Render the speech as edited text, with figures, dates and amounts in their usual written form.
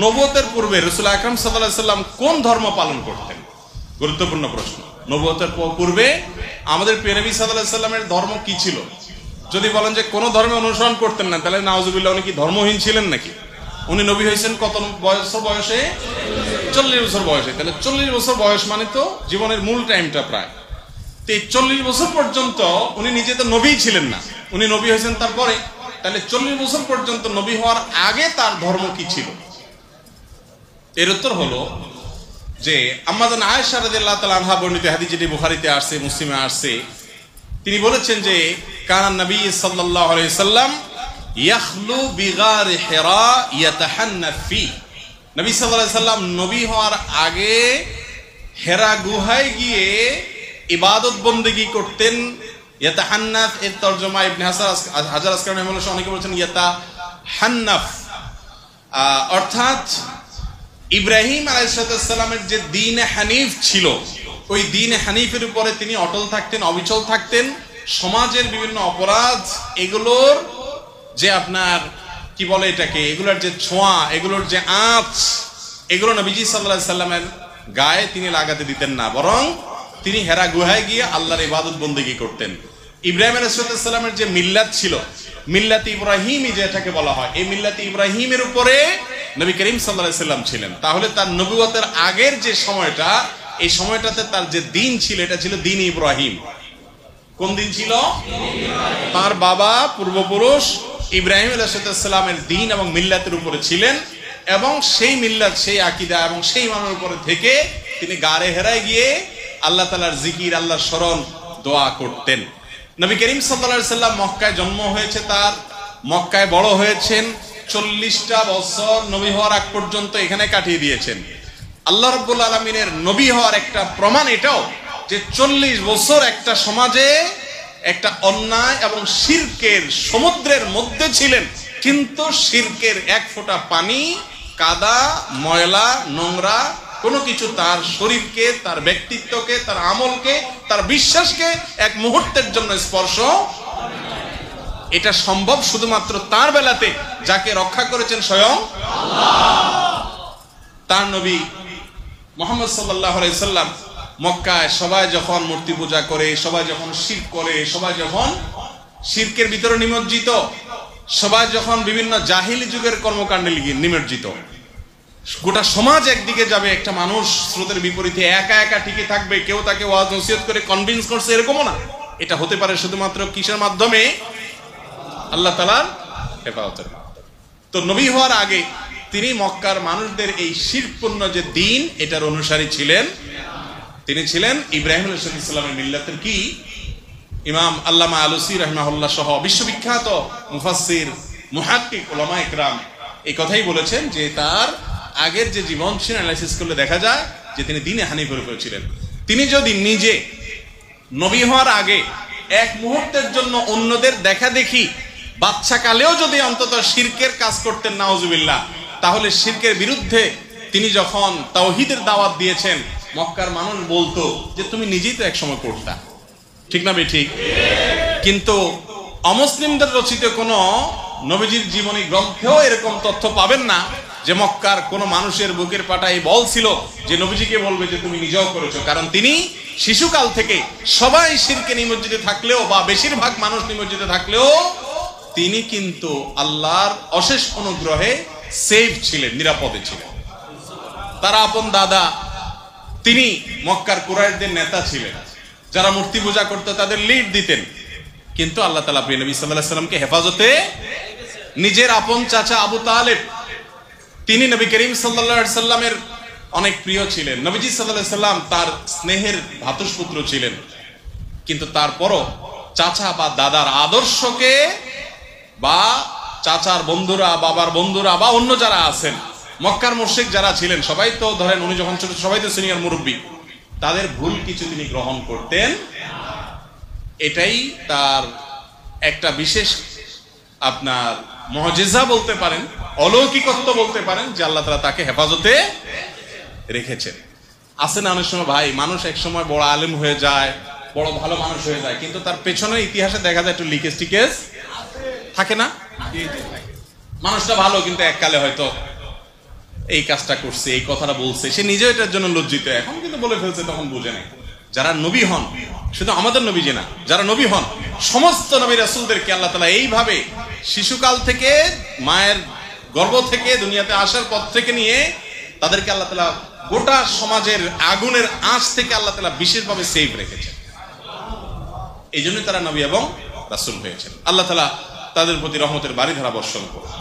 নবুয়তের পূর্বে রাসূল আকরাম সাল্লাল্লাহু আলাইহি সাল্লাম কোন ধর্ম পালন করতেন? গুরুত্বপূর্ণ প্রশ্ন। নবুয়তের পূর্বে আমাদের প্রিয় নবী সাল্লাল্লাহু আলাইহি সাল্লামের ধর্ম কি ছিল? যদি বলেন যে কোন ধর্মে অনুসরণ করতেন না, তাহলে নাউজুবিল্লাহ, উনি কি ধর্মহীন ছিলেন নাকি? উনি নবী হয়েছেন কত বয়সে? 40 বছর বয়সে। তাহলে 40 বছর বয়স মানে তো জীবনের মূল টাইমটা প্রায়। তো এই 40 বছর পর্যন্ত উনি নিজে তো নবী ছিলেন না, উনি নবী হয়েছেন তারপরে। তাহলে 40 বছর পর্যন্ত নবী হওয়ার আগে তার ধর্ম কি ছিল? এর উত্তর হলো যে আম্মা জান আয়েশা রাদিয়াল্লাহু তাআলা আনহা বর্ণিত হাদিস, যেটি বুখারীতে আসছে, মুসলিমে আসছে, তিনি বলেছেন যে কানা নবী সাল্লাল্লাহু আলাইহি সাল্লাম ইয়াখলু বিগার হিরা ইয়াতাহান্নাফ ফি। নবী সাল্লাল্লাহু আলাইহি সাল্লাম নবী হওয়ার আগে হেরা গুহায় গিয়ে ইবাদত বন্দেগী করতেন। ইয়াতাহান্নাফ এর তরজমা ইবনে হাজার আসকালানী রাহিমাহুল্লাহ অনেকে বলেছেন ইয়াতাহান্নাফ, অর্থাৎ ইব্রাহিম আলাইহিস সালামের যে দ্বীন হানিফ ছিল, ওই দ্বীন হানিফের উপরে তিনি অটল থাকতেন, অবিচল থাকতেন। সমাজের বিভিন্ন অপরাধ, এগুলোর যে আপনার কি বলে এটাকে, এগুলোর যে ছোঁয়া, এগুলোর যে আঁচ, এগুলো নবীজি সাল্লাল্লাহু আলাইহি সাল্লামের গায়ে তিনি লাগাতে দিতেন না, বরং তিনি হেরা গুহায় গিয়ে আল্লাহর ইবাদত বন্দেগী করতেন। ইব্রাহিম আলাইহিস সালামের যে মিল্লাত ছিল, মিল্লাতে ইব্রাহিমী যেটাকে বলা হয়, এই মিল্লাতে ইব্রাহিমের উপরে নবী করিম সাল্লাল্লাহু আলাইহি সাল্লাম ছিলেন। তাহলে তার নবুয়তের আগের যে সময়টা, এই সময়টাতে তার যে দিন ছিল, এটা ছিল দিন ইব্রাহিম। কোন দিন ছিল? তার বাবা পূর্বপুরুষ ইব্রাহিম আলাইহিস সালামের দিন এবং মিল্লাতের উপরে ছিলেন, এবং সেই মিল্লাত, সেই আকীদা এবং সেই ইমানের উপরে থেকে তিনি গারে হেরায় গিয়ে আল্লাহ তাআলার জিকির, আল্লাহর স্মরণ, দোয়া করতেন। নবী করিম সাল্লাল্লাহু আলাইহি সাল্লাম মক্কায় জন্ম হয়েছে, তার মক্কায় বড় হয়েছেন, 40টা বছর নবী হওয়ার আগ পর্যন্ত এখানে কাটিয়ে দিয়েছেন। আল্লাহ রাব্বুল আলামিনের নবী হওয়ার একটা প্রমাণ এটাও যে 40 বছর একটা সমাজে একটা অন্যায় এবং শিরকের সমুদ্রের মধ্যে ছিলেন, কিন্তু শিরকের এক ফোঁটা পানি, কাদা, ময়লা, নোংরা কোনো কিছু তার শরীরকে, তার ব্যক্তিত্বকে, তার আমলকে, তার বিশ্বাসকে এক মুহূর্তের জন্য স্পর্শ। এটা সম্ভব শুধুমাত্র তার বেলাতে, যাকে রক্ষা করেছেন স্বয়ং আল্লাহ। তার নবী মুহাম্মদ সাল্লাল্লাহু আলাইহি সাল্লাম মক্কায় সবাই যখন মূর্তি পূজা করে, সবাই যখন শিরক করে, সবাই যখন শিরকের ভিতরে নিমজ্জিত, সবাই যখন বিভিন্ন জাহিলি যুগের কর্মকাণ্ডে নিমজ্জিত, গোটা সমাজ একদিকে যাবে, একটা মানুষ স্রোতের বিপরীতে একা একা টিকে থাকবে, কেউ তাকে ওয়াজ নসিহত করে কনভিন্স করছে, এরকমও না। এটা হতে পারে শুধুমাত্র কিসের মাধ্যমে? আল্লাহ তাআলার হেফাজতের মাধ্যমে। তো নবী হওয়ার আগে তিনি মক্কার মানুষদের এই শিরকপূর্ণ যে দিন, এটার অনুসারী ছিলেন। তিনি ছিলেন ইব্রাহিম আলাইহিস সালামের মিল্লাতের কি ইমাম আল্লামা আলুসি রাহিমাহুল্লাহ সহ বিশ্ববিখ্যাত মুফাসসির, মুহাক্কিক, উলামা ইকরাম এই কথাই বলেছেন যে তার আগের যে জীবন ছিল, অ্যানালাইসিস করলে দেখা যায় যে তিনি দ্বীনে হানিফের উপর ছিলেন। তিনি যদি নিজে নবী হওয়ার আগে এক মুহূর্তের জন্য অন্যদের দেখা দেখি বাচ্চা কালেও যদি অন্তত শিরকের কাজ করতেন, নাউজুবিল্লাহ, তাহলে শিরকের বিরুদ্ধে তিনি যখন তাওহীদের দাওয়াত দিয়েছেন, মক্কার মানুষ বলতো যে তুমি নিজেই তো একসময় করতা, ঠিক না ঠিক? কিন্তু অমুসলিমদের রচিত কোন নবীজির জীবনী গ্রন্থেও এরকম তথ্য পাবেন না যে মক্কার কোন মানুষের বুকের পাটায় বল ছিল যে নবীজিকে বলবে যে তুমি নিজেও করেছো। কারণ তিনি শিশুকাল থেকে সবাই শিরকে নিমজ্জিত থাকলেও, বা বেশিরভাগ মানুষ নিমজ্জিত থাকলেও, তিনি কিন্তু আল্লাহর অশেষ অনুগ্রহে সেফ ছিলেন, নিরাপদে ছিলেন। তার আপন দাদা, তিনি মক্কার কুরাইশদের নেতা ছিলেন, যারা মূর্তি পূজা করতো তাদের লিড দিতেন। কিন্তু আল্লাহ তাআলা প্রিয় নবী সাল্লাল্লাহু আলাইহি সাল্লামকে হেফাজতে নিজের আপন চাচা আবু তালেব, তিনি নবী করিম সাল্লাল্লাহু আলাইহি সাল্লামের অনেক প্রিয় ছিলেন। নবীজি সাল্লাল্লাহু আলাইহি সাল্লাম তার স্নেহের ভ্রাতুষ্পুত্র ছিলেন, কিন্তু তারপরও চাচা বা দাদার আদর্শকে, বা চাচার বন্ধুরা, বাবার বন্ধুরা, বা অন্য যারা আছেন, মক্কার মুশরিক যারা ছিলেন, সবাই তো ধরেন উনি যখন ছোট, সবাই তো সিনিয়র মুরব্বী, তাদের ভুল কিছু তিনি গ্রহণ করতেন। এটাই তার একটা বিশেষ আপনার মুজিজা বলতে পারেন, অলৌকিকত্ব বলতে পারেন, যে আল্লাহ তাআলা তাকে হেফাজতে রেখেছেন। আছে না অনেক সময় ভাই, মানুষ এক সময় বড় আলেম হয়ে যায়, বড় ভালো মানুষ হয়ে যায়, কিন্তু তার পেছনের ইতিহাসে দেখা যায় একটু লিকেজ টিকেজ থাকে না? মানুষটা ভালো, কিন্তু এককালে হয়তো এই কাজটা করছে, এই কথাটা বলছে, সে নিজেও এটার জন্য লজ্জিত, এখন কিন্তু বলে ফেলছে, তখন বুঝে নেই। যারা নবী হন, শুধু আমাদের নবী যে না, যারা নবী হন সমস্ত নবী রাসূলদেরকে আল্লাহ তাআলা এইভাবে শিশুকাল থেকে, মায়ের গর্ভ থেকে, দুনিয়াতে আসার পর থেকে নিয়ে তাদেরকে আল্লাহ তাআলা গোটা সমাজের আগুনের আঁচ থেকে আল্লাহ তাআলা বিশেষভাবে সেভ রেখেছেন। এই জন্যই তারা নবী এবং রাসূল হয়েছেন। আল্লাহ তাআলা তাদের প্রতি রহমতের বারিধারা বর্ষণ করুন।